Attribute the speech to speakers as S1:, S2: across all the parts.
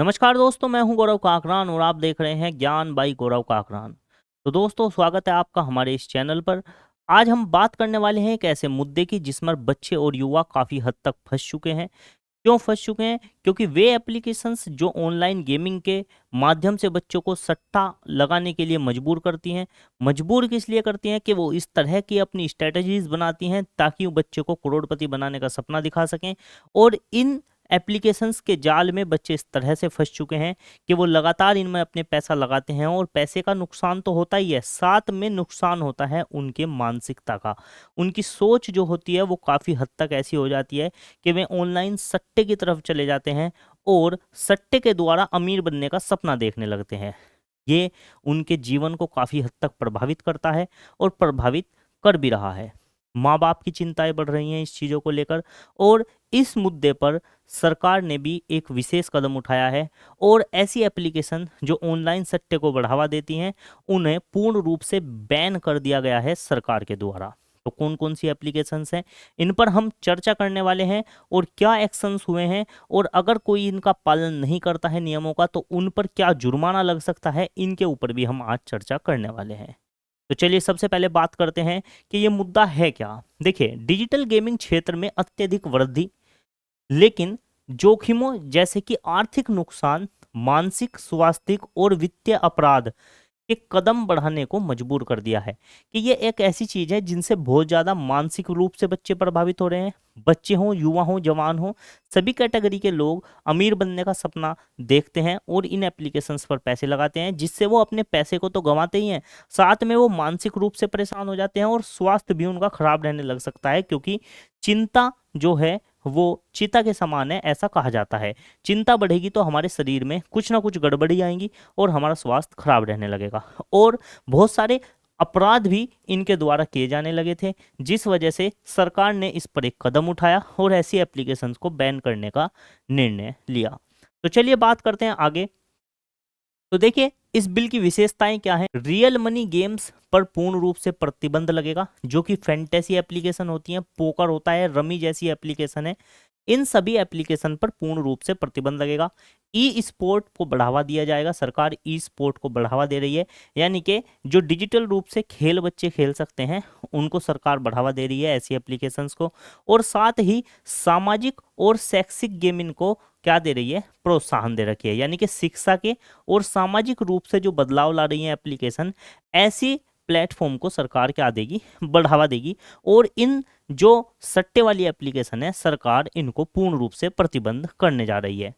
S1: नमस्कार दोस्तों, मैं हूं गौरव काकरान और आप देख रहे हैं ज्ञान बाई गौरव काकरान। तो दोस्तों, स्वागत है आपका हमारे इस चैनल पर। आज हम बात करने वाले हैं एक ऐसे मुद्दे की जिसमें बच्चे और युवा काफ़ी हद तक फंस चुके हैं। क्यों फंस चुके हैं? क्योंकि वे एप्लीकेशंस जो ऑनलाइन गेमिंग के माध्यम से बच्चों को सट्टा लगाने के लिए मजबूर करती हैं। मजबूर किस लिए करती हैं कि वो इस तरह की अपनी स्ट्रेटजीज बनाती हैं ताकि वो बच्चे को करोड़पति बनाने का सपना दिखा सकें। और इन एप्लीकेशंस के जाल में बच्चे इस तरह से फंस चुके हैं कि वो लगातार इनमें अपने पैसा लगाते हैं और पैसे का नुकसान तो होता ही है, साथ में नुकसान होता है उनके मानसिकता का। उनकी सोच जो होती है वो काफ़ी हद तक ऐसी हो जाती है कि वे ऑनलाइन सट्टे की तरफ चले जाते हैं और सट्टे के द्वारा अमीर बनने का सपना देखने लगते हैं। ये उनके जीवन को काफ़ी हद तक प्रभावित करता है और प्रभावित कर भी रहा है। माँ बाप की चिंताएं बढ़ रही हैं इस चीज़ों को लेकर, और इस मुद्दे पर सरकार ने भी एक विशेष कदम उठाया है और ऐसी एप्लीकेशन जो ऑनलाइन सट्टे को बढ़ावा देती हैं उन्हें पूर्ण रूप से बैन कर दिया गया है सरकार के द्वारा। तो कौन कौन सी एप्लीकेशंस हैं, इन पर हम चर्चा करने वाले हैं और क्या एक्शंस हुए हैं, और अगर कोई इनका पालन नहीं करता है नियमों का तो उन पर क्या जुर्माना लग सकता है, इनके ऊपर भी हम आज चर्चा करने वाले हैं। तो चलिए सबसे पहले बात करते हैं कि ये मुद्दा है क्या। देखिए, डिजिटल गेमिंग क्षेत्र में अत्यधिक वृद्धि, लेकिन जोखिमों जैसे कि आर्थिक नुकसान, मानसिक स्वास्थ्य और वित्तीय अपराध के कदम बढ़ाने को मजबूर कर दिया है कि ये एक ऐसी चीज है जिनसे बहुत ज्यादा मानसिक रूप से बच्चे प्रभावित हो रहे हैं। बच्चे हों, युवा हों, जवान हों, सभी कैटेगरी के लोग अमीर बनने का सपना देखते हैं और इन एप्लीकेशंस पर पैसे लगाते हैं, जिससे वो अपने पैसे को तो गंवाते ही हैं, साथ में वो मानसिक रूप से परेशान हो जाते हैं और स्वास्थ्य भी उनका खराब रहने लग सकता है, क्योंकि चिंता जो है वो चिता के समान है, ऐसा कहा जाता है। चिंता बढ़ेगी तो हमारे शरीर में कुछ ना कुछ गड़बड़ी आएंगी और हमारा स्वास्थ्य खराब रहने लगेगा। और बहुत सारे अपराध भी इनके द्वारा किए जाने लगे थे, जिस वजह से सरकार ने इस पर एक कदम उठाया और ऐसी एप्लीकेशंस को बैन करने का निर्णय लिया। तो चलिए बात करते हैं आगे। तो देखिए, इस बिल की विशेषताएं क्या है। रियल मनी गेम्स पर पूर्ण रूप से प्रतिबंध लगेगा, जो कि फैंटेसी एप्लीकेशन होती हैं, पोकर होता है, रमी जैसी एप्लीकेशन है, इन सभी एप्लीकेशन पर पूर्ण रूप से प्रतिबंध लगेगा। ई स्पोर्ट को बढ़ावा दिया जाएगा, सरकार ई स्पोर्ट को बढ़ावा दे रही है, यानी कि जो डिजिटल रूप से खेल बच्चे खेल सकते हैं उनको सरकार बढ़ावा दे रही है, ऐसी एप्लीकेशंस को। और साथ ही सामाजिक और शैक्षिक गेमिंग को क्या दे रही है, प्रोत्साहन दे रखी है, यानी कि शिक्षा के और सामाजिक रूप से जो बदलाव ला रही है एप्लीकेशन, ऐसी प्लेटफॉर्म को सरकार क्या देगी, बढ़ावा देगी। और इन जो सट्टे वाली एप्लीकेशन है, सरकार इनको पूर्ण रूप से प्रतिबंध करने जा रही है।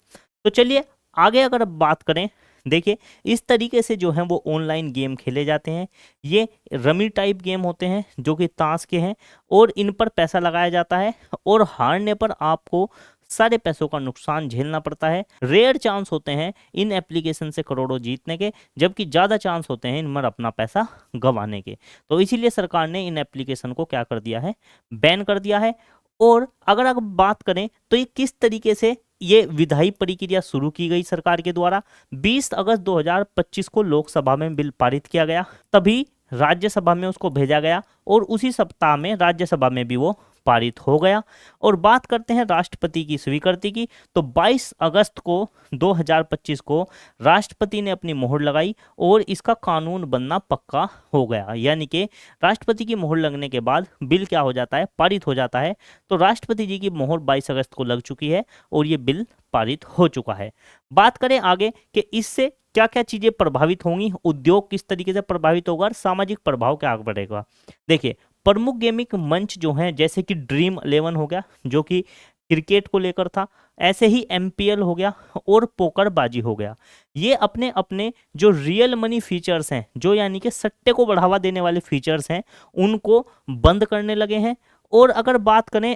S1: तो चलिए आगे अगर अब बात करें, देखिए इस तरीके से जो है वो ऑनलाइन गेम खेले जाते हैं। ये रमी टाइप गेम होते हैं जो कि ताश के हैं, और इन पर पैसा लगाया जाता है और हारने पर आपको सारे पैसों का नुकसान झेलना पड़ता है। रेयर चांस होते हैं इन एप्लीकेशन से करोड़ों जीतने के, जबकि ज़्यादा चांस होते हैं इन पर अपना पैसा गंवाने के। तो इसीलिए सरकार ने इन एप्लीकेशन को क्या कर दिया है, बैन कर दिया है। और अगर आप बात करें तो ये किस तरीके से ये विधायी प्रक्रिया शुरू की गई सरकार के द्वारा, 20 अगस्त 2025 को लोकसभा में बिल पारित किया गया, तभी राज्यसभा में उसको भेजा गया और उसी सप्ताह में राज्यसभा में भी वो पारित हो गया। और बात करते हैं राष्ट्रपति की स्वीकृति की, तो 22 अगस्त को 2025 को राष्ट्रपति ने अपनी मोहर लगाई और इसका कानून बनना पक्का हो गया, यानी कि राष्ट्रपति की मोहर लगने के बाद बिल क्या हो जाता है, पारित हो जाता है। तो राष्ट्रपति जी की मोहर 22 अगस्त को लग चुकी है और ये बिल पारित हो चुका है। बात करें आगे कि इससे क्या क्या चीजें प्रभावित होंगी, उद्योग किस तरीके से प्रभावित होगा और सामाजिक प्रभाव क्या बढ़ेगा। देखिए, प्रमुख गेमिंग मंच जो हैं, जैसे कि ड्रीम 11 हो गया जो कि क्रिकेट को लेकर था, ऐसे ही MPL हो गया और पोकरबाजी हो गया, ये अपने अपने जो रियल मनी फीचर्स हैं, जो यानी कि सट्टे को बढ़ावा देने वाले फीचर्स हैं, उनको बंद करने लगे हैं। और अगर बात करें,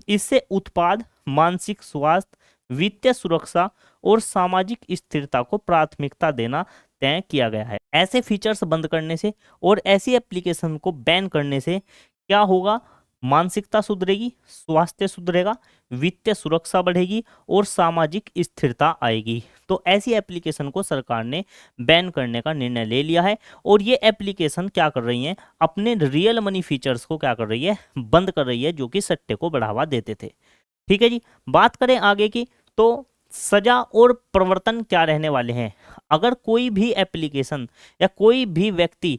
S1: इससे उत्पाद, मानसिक स्वास्थ्य, वित्तीय सुरक्षा और सामाजिक स्थिरता को प्राथमिकता देना तय किया गया है। ऐसे फीचर्स बंद करने से और ऐसी एप्लीकेशन को बैन करने से क्या होगा, मानसिकता सुधरेगी, स्वास्थ्य सुधरेगा, वित्तीय सुरक्षा बढ़ेगी और सामाजिक स्थिरता आएगी। तो ऐसी एप्लीकेशन को सरकार ने बैन करने का निर्णय ले लिया है और ये एप्लीकेशन क्या कर रही हैं, अपने रियल मनी फीचर्स को क्या कर रही है, बंद कर रही है, जो कि सट्टे को बढ़ावा देते थे। ठीक है जी। बात करें आगे की, तो सजा और प्रवर्तन क्या रहने वाले हैं। अगर कोई भी एप्लीकेशन या कोई भी व्यक्ति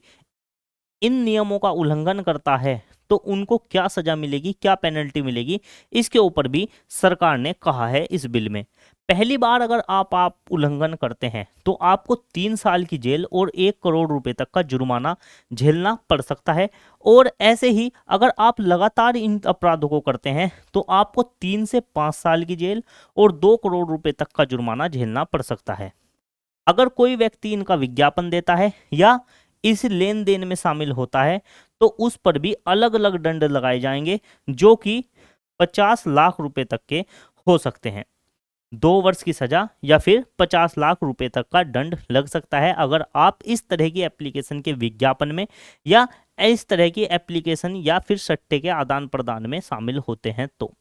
S1: इन नियमों का उल्लंघन करता है तो उनको क्या सजा मिलेगी, क्या पेनल्टी मिलेगी, इसके ऊपर भी सरकार ने कहा है इस बिल में। पहली बार अगर आप उल्लंघन करते हैं तो आपको 3 साल की जेल और 1 करोड़ रुपए तक का जुर्माना झेलना पड़ सकता है। और ऐसे ही अगर आप लगातार इन अपराधों को करते हैं तो आपको 3 से 5 साल की जेल और 2 करोड़ रुपए तक का जुर्माना झेलना पड़ सकता है। अगर कोई व्यक्ति इनका विज्ञापन देता है या इस लेन देन में शामिल होता है तो उस पर भी अलग अलग दंड लगाए जाएंगे, जो कि 50 लाख रुपए तक के हो सकते हैं। 2 वर्ष की सजा या फिर 50 लाख रुपए तक का दंड लग सकता है अगर आप इस तरह की एप्लीकेशन के विज्ञापन में या इस तरह की एप्लीकेशन या फिर सट्टे के आदान प्रदान में शामिल होते हैं तो।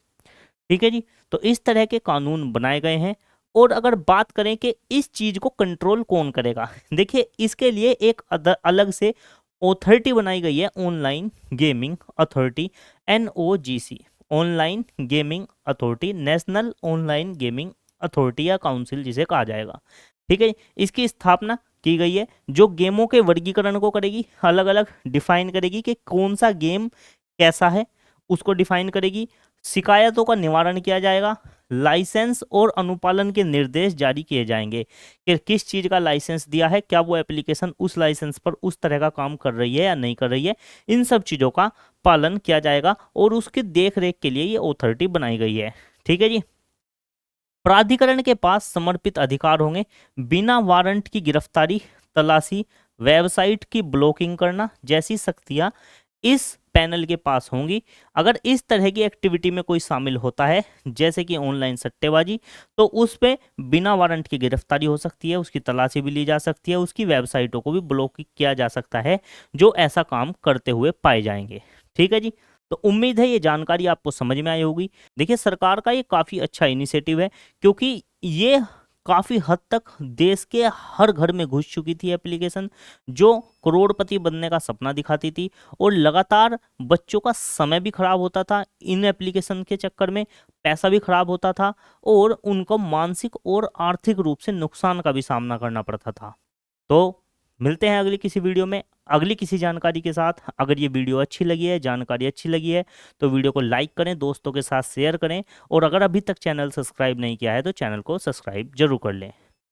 S1: ठीक है जी, तो इस तरह के कानून बनाए गए हैं। और अगर बात करें कि इस चीज को कंट्रोल कौन करेगा, देखिए इसके लिए एक अलग से अथॉरिटी बनाई गई है, online gaming authority, NOGC, online gaming authority, national online gaming authority या काउंसिल जिसे कहा जाएगा। ठीक है, इसकी स्थापना की गई है जो गेमों के वर्गीकरण को करेगी, अलग अलग डिफाइन करेगी कि कौन सा गेम कैसा है उसको डिफाइन करेगी, शिकायतों का निवारण किया जाएगा, लाइसेंस और अनुपालन के निर्देश जारी किए जाएंगे कि किस चीज़ का लाइसेंस दिया है, क्या वो एप्लीकेशन उस लाइसेंस पर उस तरह का काम कर रही है या नहीं कर रही है, इन सब चीज़ों का पालन किया जाएगा और उसकी देख रेख के लिए ये अथॉरिटी बनाई गई है। ठीक है जी, प्राधिकरण के पास समर्पित अधिकार होंगे, बिना वारंट की गिरफ्तारी, तलाशी, वेबसाइट की ब्लॉकिंग करना जैसी शक्तियां इस पैनल के पास होंगी। अगर इस तरह की एक्टिविटी में कोई शामिल होता है जैसे कि ऑनलाइन सट्टेबाजी, तो उस पे बिना वारंट की गिरफ्तारी हो सकती है, उसकी तलाशी भी ली जा सकती है, उसकी वेबसाइटों को भी ब्लॉक किया जा सकता है जो ऐसा काम करते हुए पाए जाएंगे। ठीक है जी, तो उम्मीद है ये जानकारी आपको समझ में आई होगी। देखिए सरकार का ये काफ़ी अच्छा इनिशिएटिव है क्योंकि ये काफ़ी हद तक देश के हर घर में घुस चुकी थी एप्लीकेशन, जो करोड़पति बनने का सपना दिखाती थी और लगातार बच्चों का समय भी खराब होता था इन एप्लीकेशन के चक्कर में, पैसा भी खराब होता था और उनको मानसिक और आर्थिक रूप से नुकसान का भी सामना करना पड़ता था। तो मिलते हैं अगली किसी वीडियो में अगली किसी जानकारी के साथ। अगर ये वीडियो अच्छी लगी है, जानकारी अच्छी लगी है तो वीडियो को लाइक करें, दोस्तों के साथ शेयर करें और अगर अभी तक चैनल सब्सक्राइब नहीं किया है तो चैनल को सब्सक्राइब जरूर कर लें।